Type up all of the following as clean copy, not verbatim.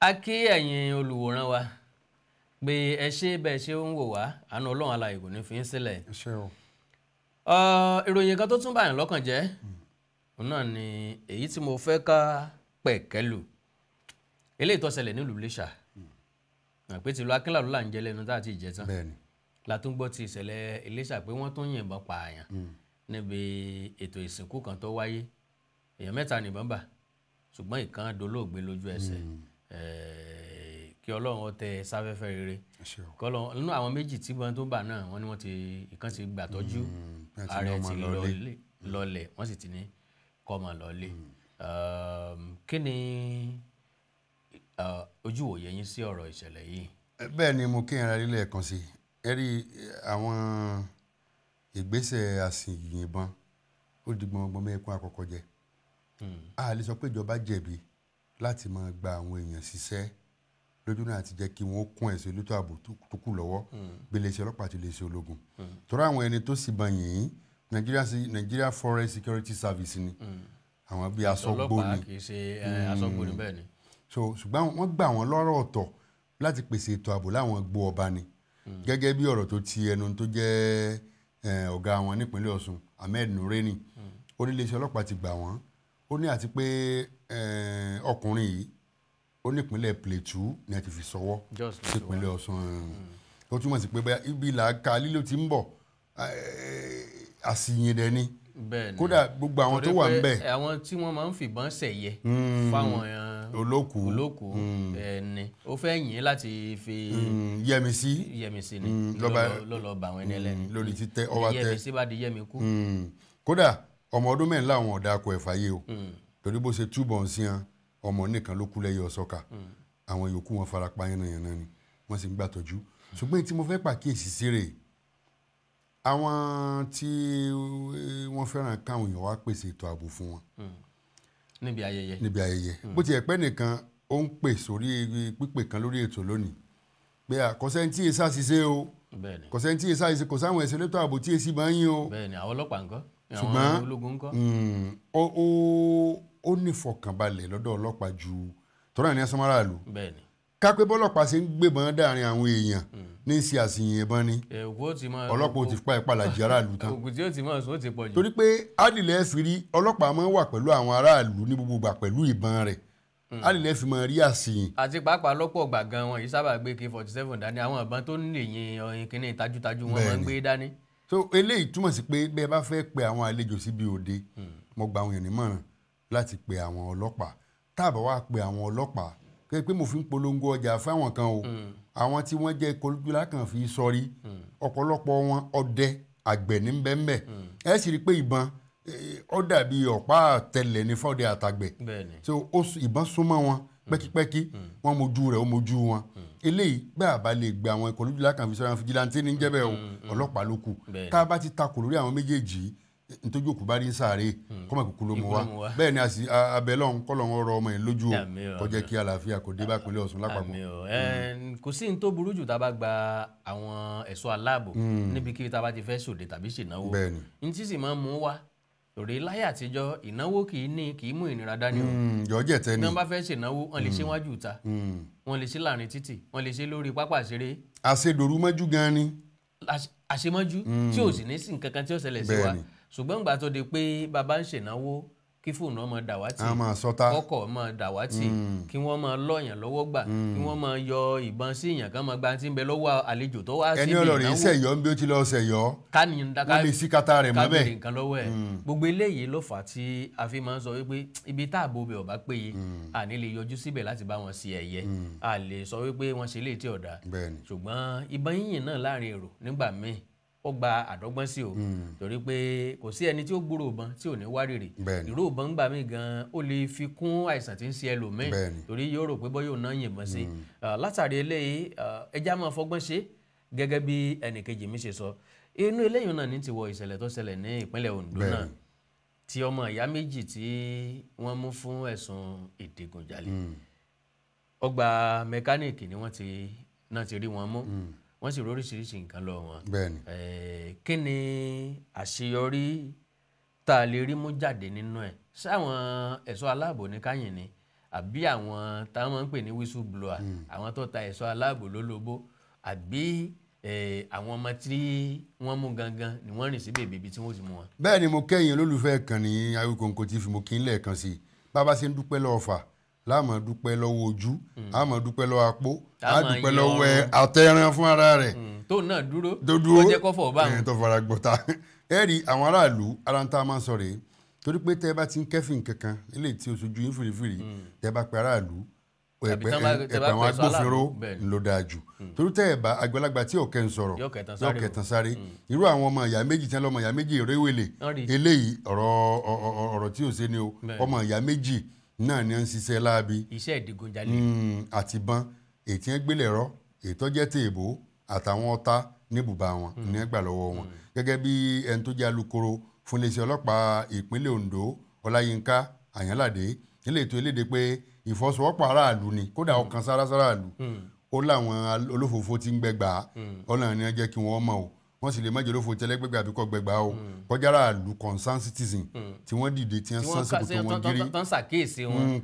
A kí ẹ̀yin olùwòran wa pé ẹ ṣé bẹ́ẹ̀ ṣe ń wò wá àánú Ọlọ́run alààyè kò ní fi ń sílẹ̀. Ẹ ṣé o. Ìròyìn kan tó tún bá yàn lọ́kàn jẹ́ òun náà ni èyí tí mo fẹ́ ká pẹ̀kẹ́lù eléyìí tó ṣẹlẹ̀ nílùú Iléṣà pé tìlú Akínlàdó là ń jẹ lẹ́nu tá àti ìjẹ tán la tún gbọ́ ti ìṣẹ̀lẹ̀ Iléṣà pé wọ́n tún yìnbọn pààyàn níbi ètò ìsìnkú kan tó wáyé èèyàn 3 nìbọn bà ṣùgbọ́n ìkan dolóògbé lójú ẹsẹ̀ kí Ọlọ́run ó tẹ́ sáfẹ́fẹ́ rere kọ́lọ́run nínú àwọn méjì tí wọ́n tó bà náà wọ́n ní wọ́n ti ìkan ti gbà tọ́jú ààrẹ ti lọlẹ̀ wọ́n sì ti ní kọ́mọ lọlé kí ni ojú òye yín sí ọ̀rọ̀ ìṣẹ̀lẹ̀ yìí. Bẹ́ẹ̀ ni mo kí ẹran lílẹ̀ ẹ̀kan sí ẹ rí àwọn ìgbésẹ̀ àsìyìnbọn ó di gbọmọgbọmọ ẹkún àkọ́kọ́ jẹ a lè sọ pé ìjọba jẹ̀bi láti máa gba àwọn èèyàn ṣiṣẹ́ lójú náà àti jẹ́ kí wọ́n kún ẹ̀sẹ̀ elétò ààbò tó kù lọ́wọ́ bí iléeṣẹ́ ọlọ́pàá àti iléeṣẹ́ ológun torí àwọn ẹni tó sì bàn yìí Nigeria Forest Security Service ni àwọn bíi aṣọ́gbó ni ọlọ́pàá kì í ṣe aṣọ́gbó ni bẹ́ẹ̀ ni. So ṣùgbọ́n wọ́n gbà wọ́n lọ́rọ̀ ọ̀tọ̀ láti pèsè ètò ààbò láwọn gbó ọba ni gẹ́gẹ́ bí ọ̀rọ̀ tó ti ẹnu tó jẹ́ ọ̀gá wọn nípínlẹ̀ Ọ̀ṣun Ahmed Nureni ó ní iléeṣẹ́ ọlọ́pàá ti gbà wọ́n ó ní àti pé ọkùnrin yìí ó ní ìpínlẹ̀ Plateau ní a ti fi sọwọ́ sí ìpínlẹ̀ Ọ̀ṣun ó túmọ̀ sí pé ibi làákà lílo ti ń bọ̀ àsìyìn dẹ̀ ni kódà gbogbo àwọn tó wà ń bẹ̀. àwọn tí wọ́n máa ń fìbọn ṣẹ̀yẹ fáwọn olókù ẹni ó fẹ́ yìn láti fi yẹmísí ni lọ́lọ́ bá àwọn ẹni ẹlẹ́ni lórí títẹ ọwọ́ tẹ yẹmísí bá di yẹmí kú. kódà ọmọ ọdún mẹ́rin láwọn ọ̀dà akọ ẹ̀fà yé o torí bó ṣe túbọ̀ ń sí hàn ọmọ nìkan ló kú lẹ́yìn ọ̀sọ́ka àwọn yòókù wọn fara pa yánnayànna ni wọ́n sì ń gbàtọ́jú ṣùgbọ́n tí mo fẹ́ pàkíyèsí sí rèé àwọn tí wọ́n fẹ́ràn káwọn èèyàn wá pèsè ètò ààbò fún wọn. níbi ayẹyẹ. bó ti ẹ̀ pẹ́ nìkan ó ń pè sórí pípè kan lórí ètò lónìí pé àkọsẹ́ntì èsà ṣiṣẹ́ o kọsẹ́ntì èsà ṣiṣẹ́ kò sáwọn ẹ̀sẹ̀ lẹ́tọ̀ ààbò tí èsì bá ń yín o. bẹ́ẹ̀ni àwọn ọlọ́pàá ńkọ́ ṣùgbọ́n àwọn ológun ńkọ́. ó ní ìfọ̀kànbalẹ̀ lọ́dọ̀ ọlọ́pàá ju tọ́lá ní ẹ̀sán máràlú. bẹ́ẹ̀ni kápẹ́ bọ́lọ́pàá ṣe ń gbébọn dáàrin àwọn èèyàn ní ṣe àṣìyàn ìbọn ni ọlọ́pàá ò ti pa ìpalàjì aráàlú tán. ògùn tí ó ti mọ̀ sún ó ti pọ̀ jù. torí pé adìlẹ̀ fi rí ọlọ́pàá máa ń wà pẹ̀lú àwọn aráàlú ní gbogbo ìgbà pẹ̀lú ìbọn rẹ̀ adìlẹ̀ fi máa rí àṣìyàn. àti pàápàá lọ́pọ̀ ọgbà gan wọn yìí sábà gbé K47 dání àwọn ìbọn tó ń lè yin ọyìn kínní tajútajú wọn máa ń gbé dání. so eléyìí túmọ̀ sí pé bẹ́ẹ̀ bá fẹ́ pe àwọn àlejò síbi òde mo gba àwọn èèyàn nímọ̀ràn láti pe àwọn ọlọ́pàá tá a bá wá pe àwọn ọlọ́pàá pé mo fi ń polongo ọjà fáwọn kan o àwọn tí wọ́n jẹ́ kolújúlá kan fi sọrí ọ̀pọ̀lọpọ̀ wọn ọdẹ àgbẹ̀ ní bẹ́ẹ̀nbẹ́ ẹ sì rí i pé ìbọn ó dàbí ọ̀pá àtẹlẹ̀ ní fọ́ọ̀dẹ àtàgbẹ̀ so ìbọn súnmọ́ wọn pẹ́kípẹ́kí wọ́n mojú rẹ̀ ó mojú wọn eléyìí bá a bá lè gbé àwọn kolújúlá kan fi sọrí àwọn fìjìláńtì ní jẹ́bẹ̀ o ọlọ́pàá ló kù tá a bá ti takò lórí àwọn méjèèjì nítorí òkú bá rí sáré kọ́mọ̀ kúkú ló mú wa bẹ́ẹ̀ ni abẹ́lọ́n kọ́lọ́n ọ̀rọ̀ ọmọ yẹn lójú kó jẹ́ kí àlàáfíà kò dé bá ìpínlẹ̀ Ọ̀ṣun lápapọ̀. kò sí ní tó burú jù tá a bá gba àwọn ẹ̀ṣọ́ aláàbò níbikíbi tá a bá ti fẹ́ ṣòde tàbí ṣènáwó ní tí sì máa ń mú wa lórí láyé àtijọ́ ìnáwó kì í mú ìnira dání o. jọjẹ tẹni. bí wọ́n bá fẹ́ ṣènáwó wọ́n lè ṣe wájú ìta wọ́n lè ṣe láàrin títì wọ́n lè ṣe lórí pápá ìṣeré. àṣedòru mọ́jú gan ni. àṣemọ́jú tí ò sì ní sí nǹkan kan tí ó ṣẹlẹ̀ sí wa ṣùgbọ́n gbà tó di pé bàbá ń ṣènáwó kí fóònù ọmọ dàwátì kọ́kọ́ ọmọ dàwátì kí wọ́n máa lọ́yàn lọ́wọ́ gbà kí wọ́n máa yọ ìbọn sí èèyàn kan máa gba tí ń bẹ lọ́wọ́ àlejò tó wá síbi ìnáwó. ẹni ọlọ́rin ṣẹ̀yọ́ ń bí ó ti lọ ṣẹ̀yọ́ wọ́n lè sí kata rẹ̀ mọ́ bẹ́ẹ̀. kábìrì nǹkan lọ́wọ́ ẹ̀ gbogbo eléyìí ló fà á tí a fi máa ń sọ wípé ibi tá àbò bẹ̀ ọ̀bá péye a ní lè yọjú síbẹ̀ láti bá wọn sí ẹ̀yẹ a lè sọ wípé wọ́n ṣe léè tí ọ̀dà ṣùgbọ́n ìbọn yíyìn náà láàrin èrò nígbà míì ó gba àdọ́gbọ́n sí o torí pé kò sí ẹni tí ó gbúrò ìbọn tí ò ní wárìrì ìró ìbọn gbà mí gan ó lè fi kún àìsàn tí ń ṣe ẹlòmíì torí yóò rò pé bọ́ yóò ná yìnbọn sí látàrí eléyìí ẹja máa fọgbọ́n ṣe gẹ́gẹ́ bí ẹnìkejì mi ṣe sọ inú eléyìí náà ní ti wọ ìṣẹ̀lẹ̀ tó ṣẹlẹ̀ ní ìpínlẹ̀ Ondo náà tí ọmọ ìyá méjì tí wọ́n mú fún ẹ̀sùn ìdígunjalè ọgbà mẹkáníìkì ni wọ́n ti rí wọn mú wọ́n sì róríṣiríṣi nǹkan lọ wọn. kí ni àṣeyọrí tá a lè rí mú jáde nínú ẹ̀ sáwọn ẹ̀ṣọ́ aláàbò ní káyìn ni àbí àwọn táwọn ń pè ní whistle blower àwọn tó ta ẹ̀ṣọ́ aláàbò lólobó àbí àwọn ọmọ tí wọ́n mú gangan ni wọ́n rìn sí bèbè ibi tí wọ́n ti mú wọn. bẹ́ẹ̀ ni mo kẹ́yìn olólùfẹ́ kan ní Awikonko TV mo kí n lẹ́ẹ̀kan sí i bàbá ṣe ń dúpẹ́ lọ́wọ́ fà láàmú dúpẹ́ lọ́wọ́ ojú àmọ́ dúpẹ́ lọ́wọ́ apó àdúpẹ́ lọ́wọ́ àtẹ̀ràn fún ara rẹ̀ tó náà dúró tó jẹ́ kọ́fọ̀ bá wọn. tó fara gbọ́ta ẹ rí àwọn aráàlú ara ń tá a máa ń sọ rèé torí pé tẹ́ ẹ bá ti ń kẹ́fìn kankan eléyìí tí o sojú yín fìrìfìrì tẹ́ ẹ bá pe aráàlú ẹ̀pẹ̀ àwọn agbófinró ló dáa jù torí tẹ́ ẹ bá àgbàlagbà tí ọ̀kẹ́ ń sọ̀rọ̀ yóò kẹtàn sáré irú àwọn ọmọ ìyá méjì tí wọ́n lọ́mọ ìyá méjì rẹ́wẹ̀lẹ̀ eléyìí ọ̀rọ̀ tí ò ṣe ni o ọmọ ìyá méjì náà ni wọ́n ń ṣiṣẹ́ láabi iṣẹ́ ìdigunjalè àtìbọn ètí ẹ̀ gbélé ẹ̀rọ ètò jẹ́ tèèbó àtàwọn ọ̀tá ní bùbá wọn ní ẹgbà lọ́wọ́ wọn gẹ́gẹ́ bí ẹni tó jẹ́ alukoro fún iléeṣẹ́ ọlọ́pàá ìpínlẹ̀ Ondo Ọláyínká Àyànládé nílé ètò eléde pé ìfọwọ́sowọ́pọ̀ aráàlú ni kódà ọkàn sáráàlú ó láwọn olófòfó tí ń gbẹgbà Ọlọ́run ni wọ́n jẹ́ kí wọ́n mọ̀ o wọ́n sì lè má jẹ́ olófòfó tẹ́lẹ́gbẹ́gbẹ́ àbí kọ́ gbẹgbà o kọjá aráàlú concern citizen tí wọ́n dìde tí wọ́n sán sípò tó wọ́n gírí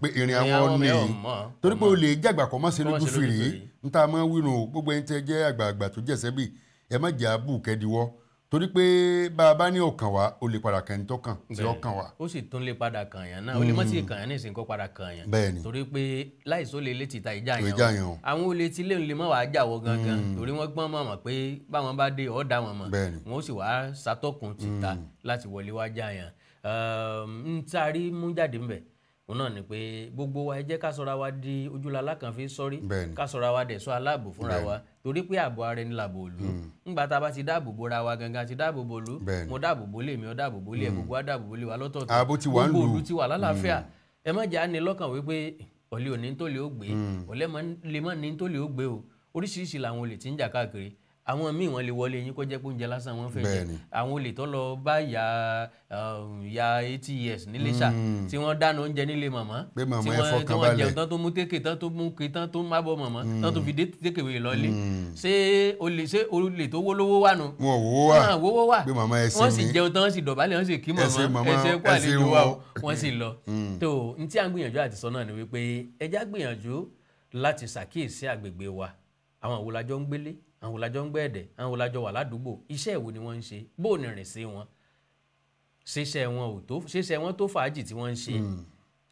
pé ìrìn àwọn ní torí pé o lè jàgbà kọ́ mọ́ sí lójú fìrí níta máa wíru gbogbo ẹni tẹ́ jẹ́ àgbààgbà tó jẹ̀sẹ́ bì ẹ má jẹ́ àbù kẹ́díwọ́ torí pé bá a bá ní ọkàn wa ó lè padà kàn ní tó kàn tí ó kàn wá. ó sì tún lè padà kàn yàn náà ó lè má sì kàn yàn ní ìsìnkú padà kàn yàn. bẹ́ẹ̀ni torí pé láìsó lè létí ta ìjà yàn o àwọn olè tí lè má wàá jà wọ gangan torí wọ́n gbọ́n mọ̀ pé báwọn bá dé ọ̀dà wọn mọ̀ wọn ó sì wàá ṣàtọkùn tìta láti wọlé wá jà yàn. ń taari mú jáde ńbẹ̀ òun náà ni pé gbogbo wa ẹ jẹ́ ká sọra wa di ojúlala kan fi sọ́rí ká sọra wa dẹ̀ sọ aláàbò fúnra wa torí pé ààbò ara ẹni làbò òlu ńgbà tá a bá ti dáàbò bora wa gangan ti dáàbò bo òlu mo dáàbò bo lèmi ọ dáàbò bo lé ẹ gbogbo wa dáàbò bo lé wa lọ́tọ̀ọ̀tọ̀ gbogbo òlu ti wà lálàáfíà ẹ má jẹ́ àní lọ́kàn wípé ọ̀lẹ́ òní tó lè ó gbé ọ̀lẹ́ lè má ní tó lè ó gbé o oríṣiríṣi làwọn olè tí ń jà káàkiri àwọn míì wọn lè wọlé yín kó jẹ́ pé oúnjẹ lásán wọn fẹ́ jẹ àwọn olè tó lọ bá ya 80 years níléṣà tí wọ́n dáná oúnjẹ nílé màmá tí wọ́n jẹun tán tó mú tékè tán tó mú ké tán tó má bọ́ màmá tán tó fi dé tékèwé lọ́lé ṣé olè tó wólówó wà nù. wọn wówó wà wọ́n sì jẹun tán wọ́n sì dọ̀bálẹ̀ wọ́n sì kí màmá ẹsẹ̀ kó àlejò wa wọ́n sì lọ. tó n tí à ń gbìyànjú àti sọ náà ni wípé ẹjá gbìyànjú láti ṣàkíyèsí àgbègbè wa àwọn wo la jọ ń gbélé àwọn wo la jọ ń gbé ẹ̀dẹ̀ àwọn wo la jọ wà ládùúgbò iṣẹ́ ìwo ni wọ́n ń ṣe bó ní rìn sí wọn ṣiṣẹ́ wọn tó fàájì tí wọ́n ń ṣe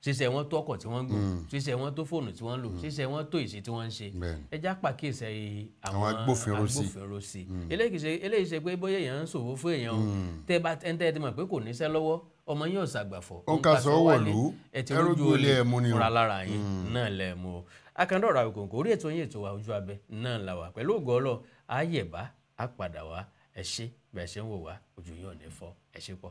ṣiṣẹ́ wọn tó ọkọ̀ tí wọ́n ń gùn ṣiṣẹ́ wọn tó fóònù tí wọ́n ń lò ṣiṣẹ́ wọn tó ìṣe tí wọ́n ń ṣe ẹjá pàkíyèsí àwọn agbófinró sí eléyìí ṣe pé bóyá èèyàn ń ṣòwò fún èèyàn tẹ́ bá tẹ́ ti mọ̀ pé kò níṣẹ́ lọ́wọ́ ọmọ yín ò ṣàgbàfọ̀ ó ń ka sọ wọ̀lú ẹrú olè fúnra lára yín náà lẹ̀ mú o Akandọ̀rọ̀ Awikonko orí ètò yín ètò wa Ojú Abẹ náà la wà pẹ̀lú ògo Ọlọ́run àyẹ̀bá àpàdà wa ẹ ṣé bẹ́ẹ̀ ṣe ń wò wá ojú yín ò ní fọ́ ẹ ṣé pọ̀.